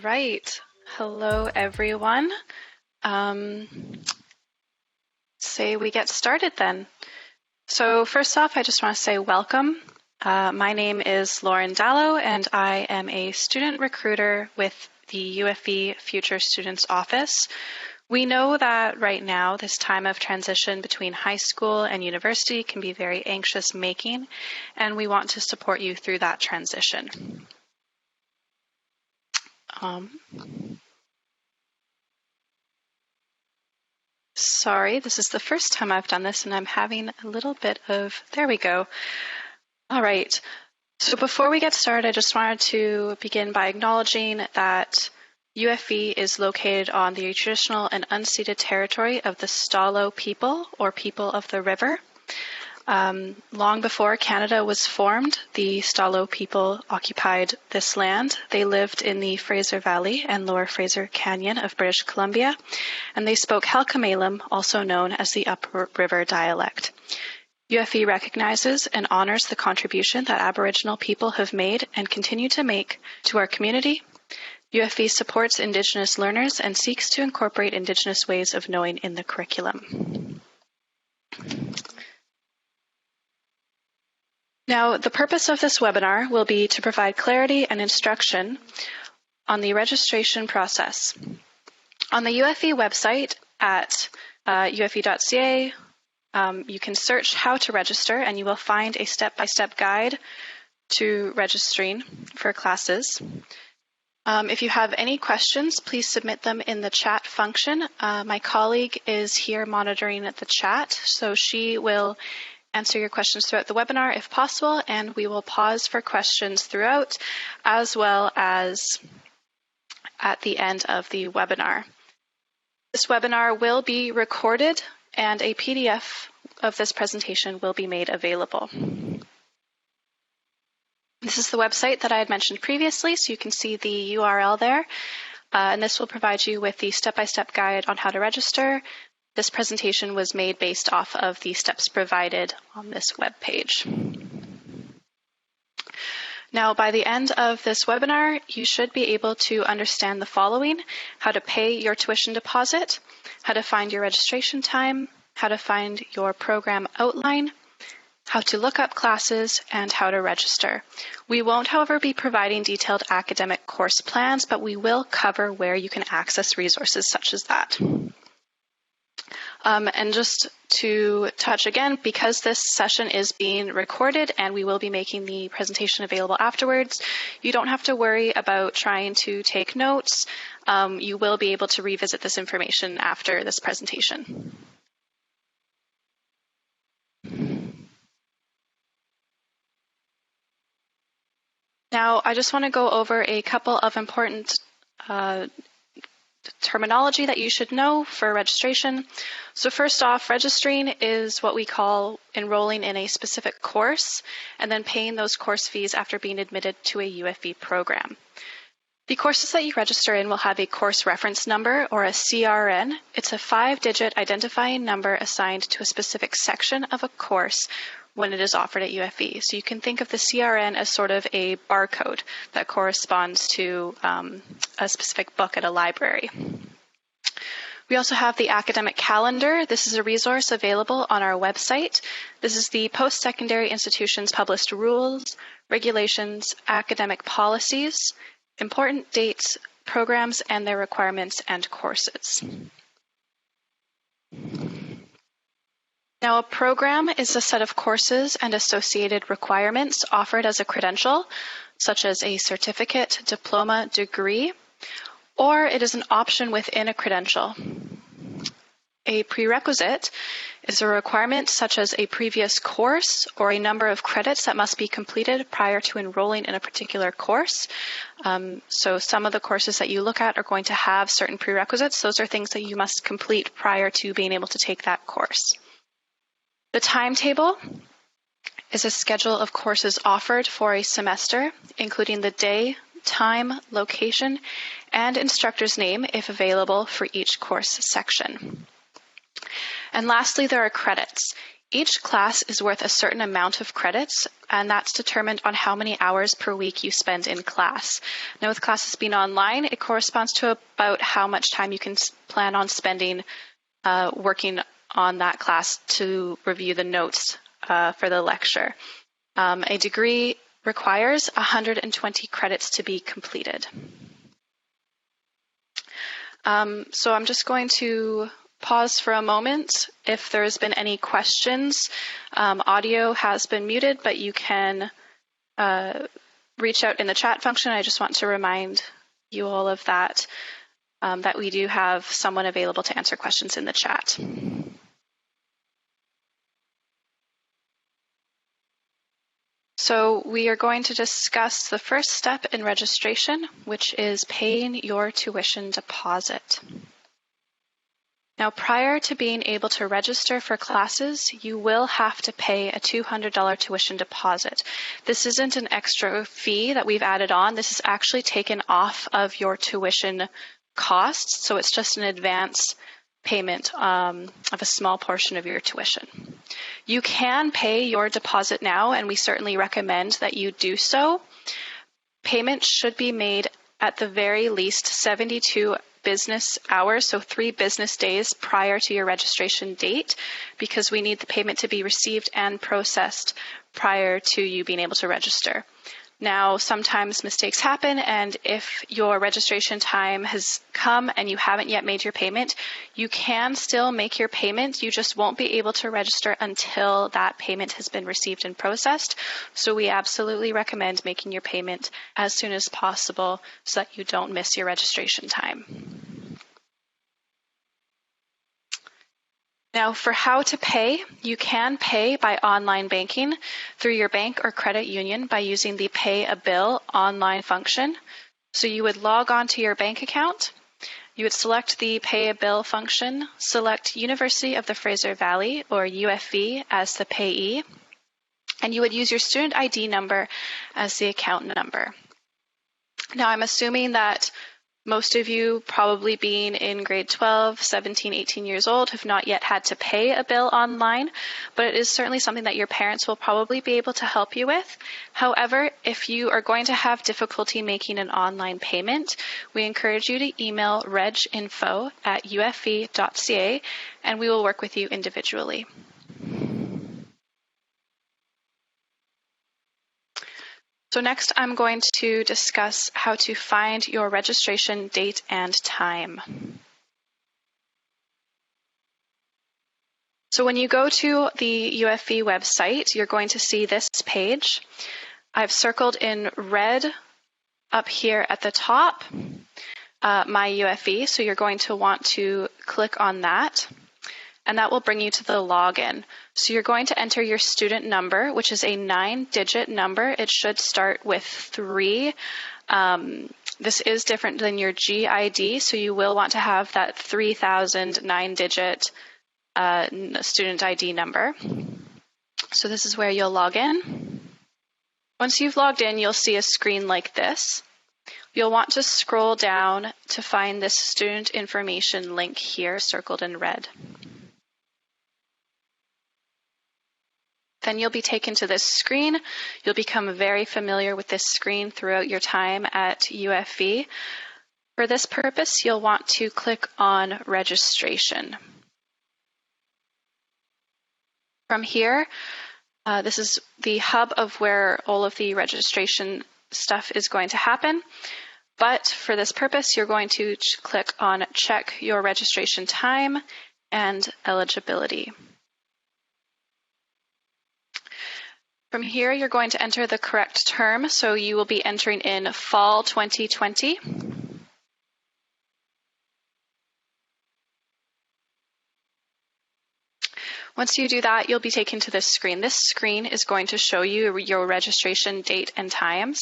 right. Hello, everyone. Say we get started then. So first off, I just want to say welcome. My name is Lauren Dallow, and I am a student recruiter with the UFV Future Students Office. We know that right now, this time of transition between high school and university can be very anxious making, and we want to support you through that transition. Sorry, this is the first time I've done this and I'm having a little bit of, there we go. All right, so before we get started, I just wanted to begin by acknowledging that UFV is located on the traditional and unceded territory of the Stalo people, or people of the river. Long before Canada was formed, the Stalo people occupied this land. They lived in the Fraser Valley and Lower Fraser Canyon of British Columbia, and they spoke Halq'améylem, also known as the upriver dialect. UFV recognizes and honors the contribution that Aboriginal people have made and continue to make to our community. UFV supports Indigenous learners and seeks to incorporate Indigenous ways of knowing in the curriculum. Now, the purpose of this webinar will be to provide clarity and instruction on the registration process. On the UFV website at ufv.ca, you can search how to register, and you will find a step-by-step guide to registering for classes. If you have any questions, please submit them in the chat function. My colleague is here monitoring the chat, so she will answer your questions throughout the webinar if possible, and we will pause for questions throughout, as well as at the end of the webinar. This webinar will be recorded, and a PDF of this presentation will be made available. This is the website that I had mentioned previously, so you can see the URL there, and this will provide you with the step-by-step guide on how to register. This presentation was made based off of the steps provided on this web page. Now, by the end of this webinar, you should be able to understand the following: how to pay your tuition deposit, how to find your registration time, how to find your program outline, how to look up classes, and how to register. We won't, however, be providing detailed academic course plans, but we will cover where you can access resources such as that. And just to touch again, because this session is being recorded and we will be making the presentation available afterwards, you don't have to worry about trying to take notes. You will be able to revisit this information after this presentation. Now, I just want to go over a couple of important terminology that you should know for registration. So first off, registering is what we call enrolling in a specific course and then paying those course fees after being admitted to a UFV program. The courses that you register in will have a course reference number, or a CRN. It's a 5-digit identifying number assigned to a specific section of a course when it is offered at UFV. So you can think of the CRN as sort of a barcode that corresponds to a specific book at a library. We also have the academic calendar. This is a resource available on our website. This is the post-secondary institutions published rules, regulations, academic policies, important dates, programs, and their requirements and courses. Now, a program is a set of courses and associated requirements offered as a credential, such as a certificate, diploma, degree, or it is an option within a credential. A prerequisite is a requirement such as a previous course or a number of credits that must be completed prior to enrolling in a particular course. So some of the courses that you look at are going to have certain prerequisites. Those are things that you must complete prior to being able to take that course. The timetable is a schedule of courses offered for a semester, including the day, time, location, and instructor's name, if available, for each course section. And lastly, there are credits. Each class is worth a certain amount of credits, and that's determined on how many hours per week you spend in class. Now, with classes being online, it corresponds to about how much time you can plan on spending working on that class to review the notes for the lecture. A degree requires 120 credits to be completed. So I'm just going to pause for a moment. If there's been any questions, audio has been muted, but you can reach out in the chat function. I just want to remind you all of that, that we do have someone available to answer questions in the chat. So we are going to discuss the first step in registration, which is paying your tuition deposit. Now, prior to being able to register for classes, you will have to pay a $200 tuition deposit. This isn't an extra fee that we've added on. This is actually taken off of your tuition costs, so it's just an advance payment of a small portion of your tuition. You can pay your deposit now, and we certainly recommend that you do so. Payment should be made at the very least 72 business hours, so 3 business days prior to your registration date, because we need the payment to be received and processed prior to you being able to register. Now, sometimes mistakes happen, and if your registration time has come and you haven't yet made your payment, you can still make your payment. You just won't be able to register until that payment has been received and processed. So we absolutely recommend making your payment as soon as possible so that you don't miss your registration time. Now, for how to pay, you can pay by online banking through your bank or credit union by using the Pay a Bill online function. So you would log on to your bank account. You would select the Pay a Bill function, select University of the Fraser Valley, or UFV, as the payee, and you would use your student ID number as the account number. Now, I'm assuming that most of you, probably being in grade 12, 17, 18 years old, have not yet had to pay a bill online, but it is certainly something that your parents will probably be able to help you with. However, if you are going to have difficulty making an online payment, we encourage you to email reginfo@ufv.ca, and we will work with you individually. So next, I'm going to discuss how to find your registration date and time. So when you go to the UFV website, you're going to see this page. I've circled in red up here at the top, myUFV, so you're going to want to click on that, and that will bring you to the login. So you're going to enter your student number, which is a 9-digit number. It should start with 3. This is different than your GID, so you will want to have that 3,000 9-digit student ID number. So this is where you'll log in. Once you've logged in, you'll see a screen like this. You'll want to scroll down to find this student information link here, circled in red. Then you'll be taken to this screen. You'll become very familiar with this screen throughout your time at UFV. For this purpose, you'll want to click on registration. From here, this is the hub of where all of the registration stuff is going to happen. But for this purpose, you're going to click on check your registration time and eligibility. From here, you're going to enter the correct term, so you will be entering in fall 2020. Once you do that, you'll be taken to this screen. This screen is going to show you your registration date and times.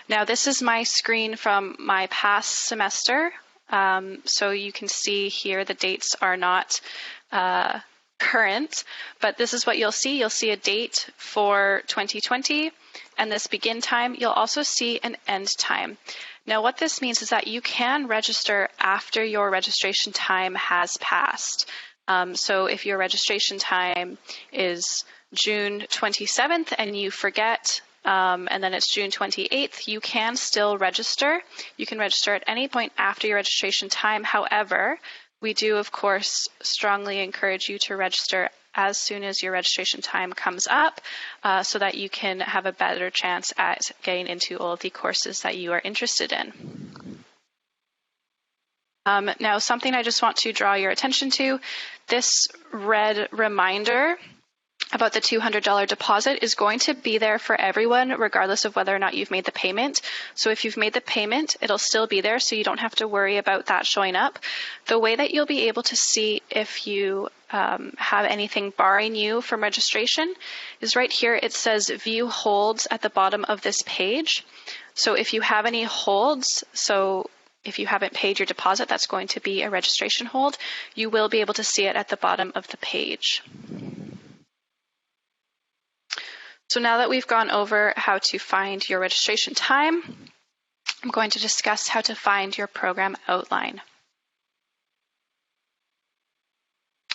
Now, this is my screen from my past semester, so you can see here the dates are not current, but this is what you'll see. You'll see a date for 2020 and this begin time. You'll also see an end time. Now, what this means is that you can register after your registration time has passed. So if your registration time is June 27th and you forget, and then it's June 28th, you can still register. You can register at any point after your registration time. However, we do, of course, strongly encourage you to register as soon as your registration time comes up, so that you can have a better chance at getting into all of the courses that you are interested in. Now, something I just want to draw your attention to, this red reminder about the $200 deposit is going to be there for everyone, regardless of whether or not you've made the payment. So if you've made the payment, it'll still be there, so you don't have to worry about that showing up. The way that you'll be able to see if you have anything barring you from registration is right here. It says view holds at the bottom of this page. So if you have any holds, so if you haven't paid your deposit, that's going to be a registration hold. You will be able to see it at the bottom of the page. So now that we've gone over how to find your registration time, I'm going to discuss how to find your program outline.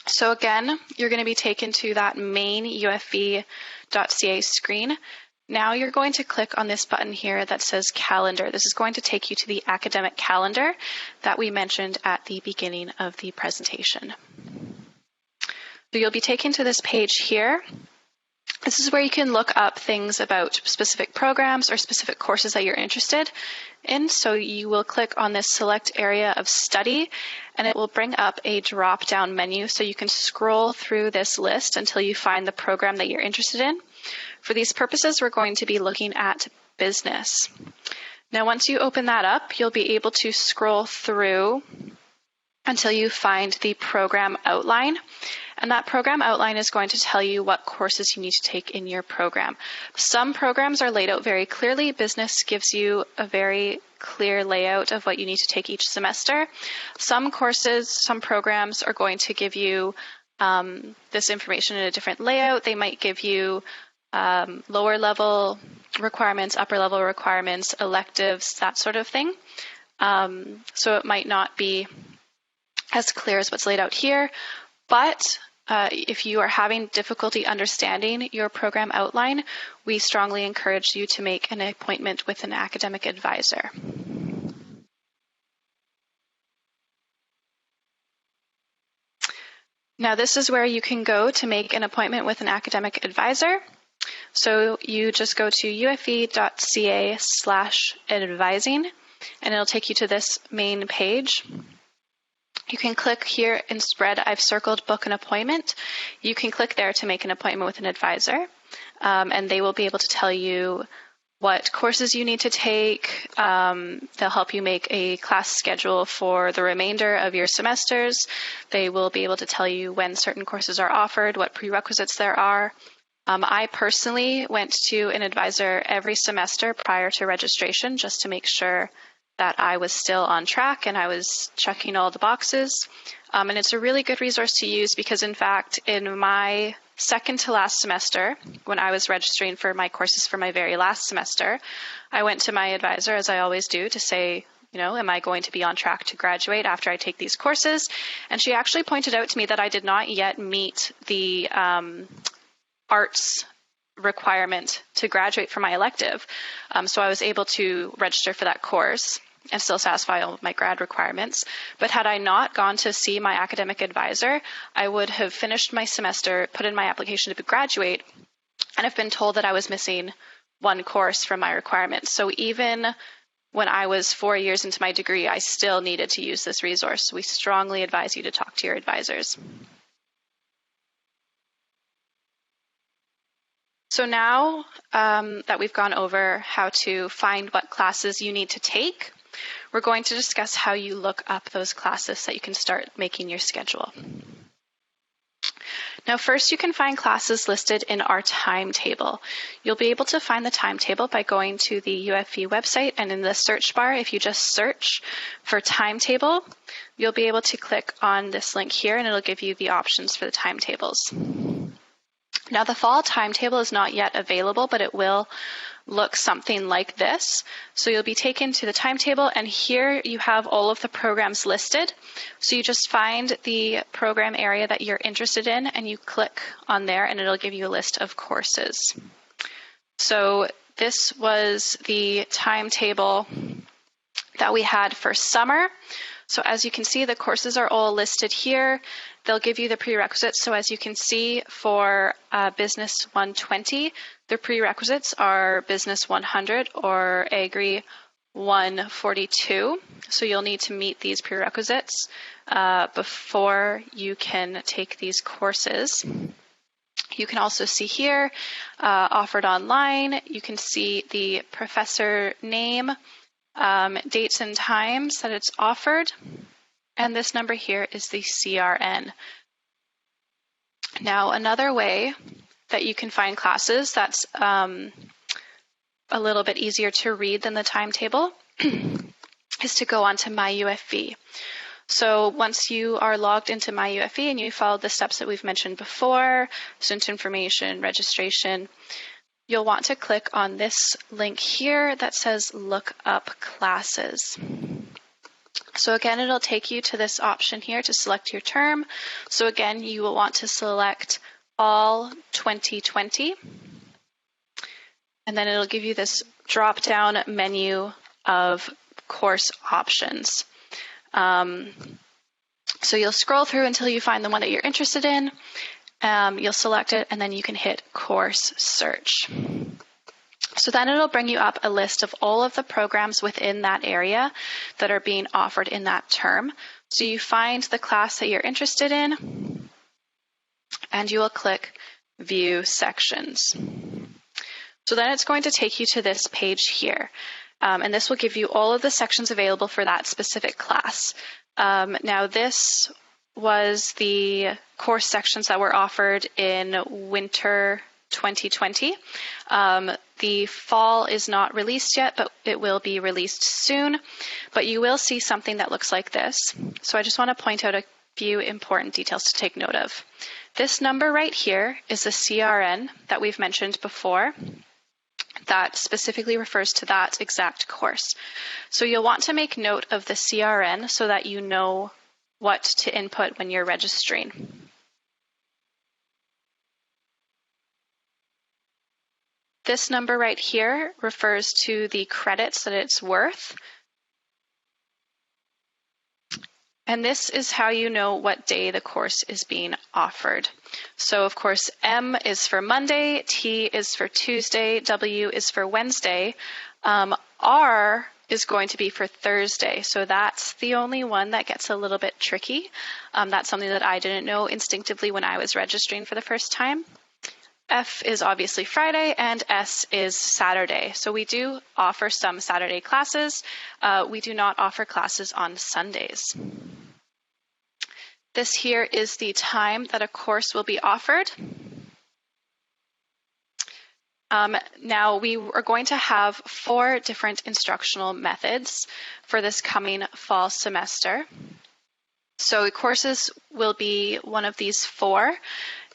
So again, you're going to be taken to that main UFV.ca screen. Now you're going to click on this button here that says calendar. This is going to take you to the academic calendar that we mentioned at the beginning of the presentation. So you'll be taken to this page here. This is where you can look up things about specific programs or specific courses that you're interested in. So you will click on this select area of study, and it will bring up a drop-down menu. So you can scroll through this list until you find the program that you're interested in. For these purposes, we're going to be looking at business. Now, once you open that up, you'll be able to scroll through until you find the program outline. And that program outline is going to tell you what courses you need to take in your program. Some programs are laid out very clearly. Business gives you a very clear layout of what you need to take each semester. Some courses, some programs are going to give you this information in a different layout. They might give you lower level requirements, upper level requirements, electives, that sort of thing. So it might not be as clear as what's laid out here, but if you are having difficulty understanding your program outline, we strongly encourage you to make an appointment with an academic advisor. Now, this is where you can go to make an appointment with an academic advisor. So you just go to ufv.ca/advising, and it'll take you to this main page. You can click here in spread. I've circled book an appointment. You can click there to make an appointment with an advisor, and they will be able to tell you what courses you need to take. They'll help you make a class schedule for the remainder of your semesters. They will be able to tell you when certain courses are offered, what prerequisites there are. I personally went to an advisor every semester prior to registration just to make sure that I was still on track and I was checking all the boxes. And it's a really good resource to use because, in fact, in my second to last semester, when I was registering for my courses for my very last semester, I went to my advisor, as I always do, to say, am I going to be on track to graduate after I take these courses? And she actually pointed out to me that I did not yet meet the arts requirement to graduate for my elective. So I was able to register for that course and still satisfy all of my grad requirements. But had I not gone to see my academic advisor, I would have finished my semester, put in my application to graduate, and have been told that I was missing one course from my requirements. So even when I was 4 years into my degree, I still needed to use this resource. We strongly advise you to talk to your advisors. So now that we've gone over how to find what classes you need to take, we're going to discuss how you look up those classes so you can start making your schedule. Now, first, you can find classes listed in our timetable. You'll be able to find the timetable by going to the UFV website, and in the search bar, if you just search for timetable, you'll be able to click on this link here, and it'll give you the options for the timetables. Now the fall timetable is not yet available, but it will look something like this. So you'll be taken to the timetable, and here you have all of the programs listed. So you just find the program area that you're interested in and you click on there, and it'll give you a list of courses. So this was the timetable that we had for summer. So as you can see, the courses are all listed here. They'll give you the prerequisites. So as you can see, for Business 120, the prerequisites are Business 100 or Agri 142. So you'll need to meet these prerequisites before you can take these courses. You can also see here, offered online. You can see the professor name, dates and times that it's offered, and this number here is the CRN. Now, another way that you can find classes that's a little bit easier to read than the timetable is to go on to myUFV. So once you are logged into myUFV and you follow the steps that we've mentioned before, student information, registration, you'll want to click on this link here that says Look Up Classes. So again, it'll take you to this option here to select your term. So again, you will want to select All 2020. And then it'll give you this drop-down menu of course options. So you'll scroll through until you find the one that you're interested in. You'll select it, and then you can hit Course Search. So then it'll bring you up a list of all of the programs within that area that are being offered in that term. So you find the class that you're interested in, and you will click View Sections. So then it's going to take you to this page here. And this will give you all of the sections available for that specific class. Now this was the course sections that were offered in winter 2020. The fall is not released yet, but it will be released soon. But you will see something that looks like this. So I just want to point out a few important details to take note of. This number right here is the CRN that we've mentioned before. That specifically refers to that exact course. So you'll want to make note of the CRN so that you know what to input when you're registering. This number right here refers to the credits that it's worth. And this is how you know what day the course is being offered. So of course, M is for Monday, T is for Tuesday, W is for Wednesday, R is going to be for Thursday. So that's the only one that gets a little bit tricky. That's something that I didn't know instinctively when I was registering for the first time. F is obviously Friday, and S is Saturday. So we do offer some Saturday classes. We do not offer classes on Sundays. This here is the time that a course will be offered. Now we are going to have 4 different instructional methods for this coming fall semester. So courses will be one of these 4.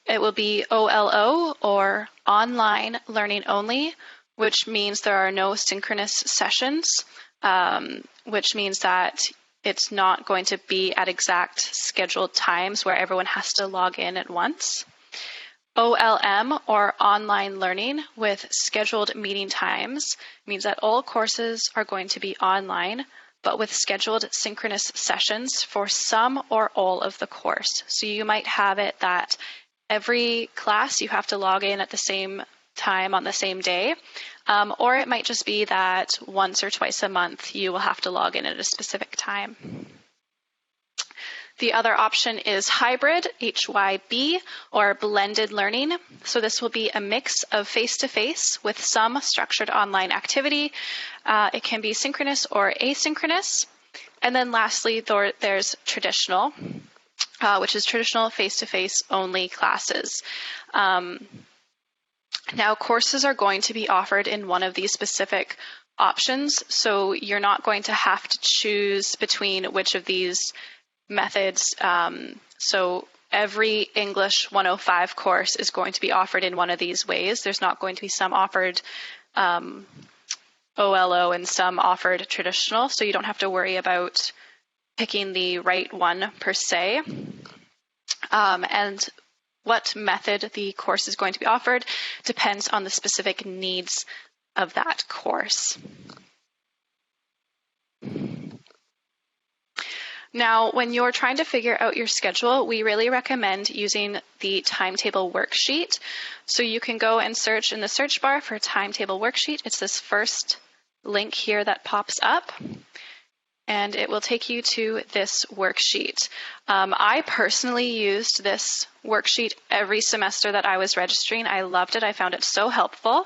It will be OLO, or online learning only, which means there are no synchronous sessions, which means that it's not going to be at exact scheduled times where everyone has to log in at once. OLM, or online learning with scheduled meeting times, means that all courses are going to be online, but with scheduled synchronous sessions for some or all of the course. So you might have it that every class you have to log in at the same time on the same day, or it might just be that once or twice a month you will have to log in at a specific time. The other option is hybrid, HYB, or blended learning. So this will be a mix of face-to-face with some structured online activity. It can be synchronous or asynchronous. And then lastly, there's traditional, which is traditional face-to-face only classes. Now, courses are going to be offered in one of these specific options, so you're not going to have to choose between which of these methods. So every English 105 course is going to be offered in one of these ways. There's not going to be some offered OLO and some offered traditional, so you don't have to worry about picking the right one per se. And what method the course is going to be offered depends on the specific needs of that course. Now, when you're trying to figure out your schedule, we really recommend using the timetable worksheet. So you can go and search in the search bar for timetable worksheet. It's this first link here that pops up, and it will take you to this worksheet. I personally used this worksheet every semester that I was registering. I loved it. I found it so helpful.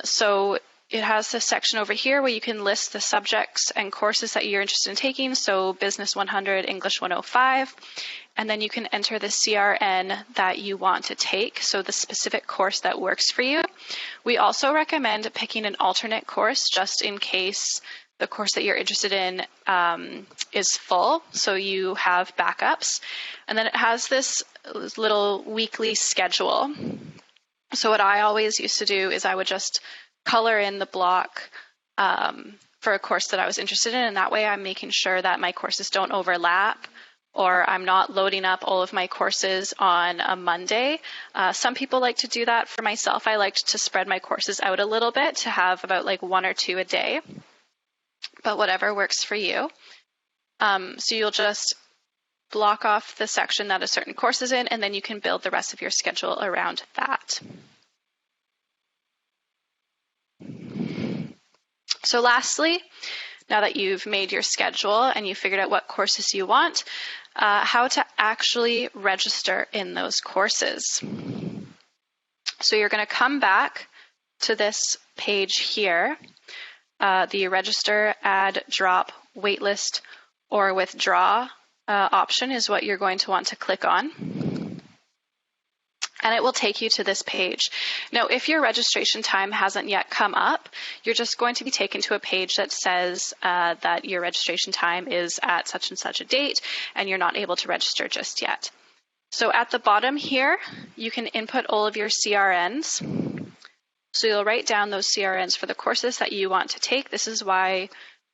So it has this section over here where you can list the subjects and courses that you're interested in taking. So Business 100, English 105, and then you can enter the CRN that you want to take, so the specific course that works for you. We also recommend picking an alternate course just in case the course that you're interested in is full, so you have backups. And then it has this little weekly schedule. So what I always used to do is I would just color in the block for a course that I was interested in, and that way I'm making sure that my courses don't overlap, or I'm not loading up all of my courses on a Monday. Some people like to do that. For myself, I liked to spread my courses out a little bit to have about like 1 or 2 a day, but whatever works for you. So you'll just block off the section that a certain course is in, and then you can build the rest of your schedule around that. So lastly, now that you've made your schedule and you figured out what courses you want, how to actually register in those courses. So you're going to come back to this page here. The register, add, drop, waitlist, or withdraw option is what you're going to want to click on. And it will take you to this page. Now, if your registration time hasn't yet come up, you're just going to be taken to a page that says that your registration time is at such and such a date, and you're not able to register just yet. So at the bottom here, you can input all of your CRNs. So you'll write down those CRNs for the courses that you want to take. This is why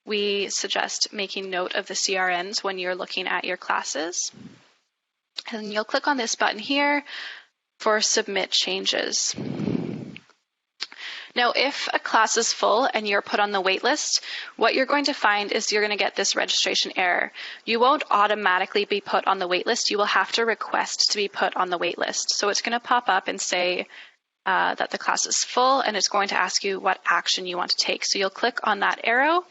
we suggest making note of the CRNs when you're looking at your classes. And you'll click on this button here for submit changes. Now, if a class is full and you're put on the wait list, what you're going to find is you're going to get this registration error. You won't automatically be put on the wait list. You will have to request to be put on the wait list. So it's going to pop up and say that the class is full, and it's going to ask you what action you want to take. So you'll click on that arrow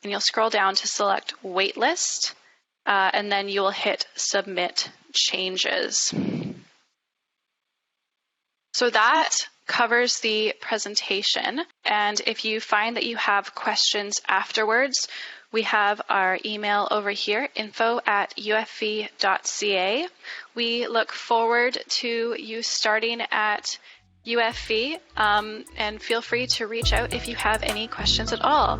and you'll scroll down to select wait list, and then you will hit submit changes. So that covers the presentation. And if you find that you have questions afterwards, we have our email over here, info@ufv.ca. We look forward to you starting at UFV, and feel free to reach out if you have any questions at all.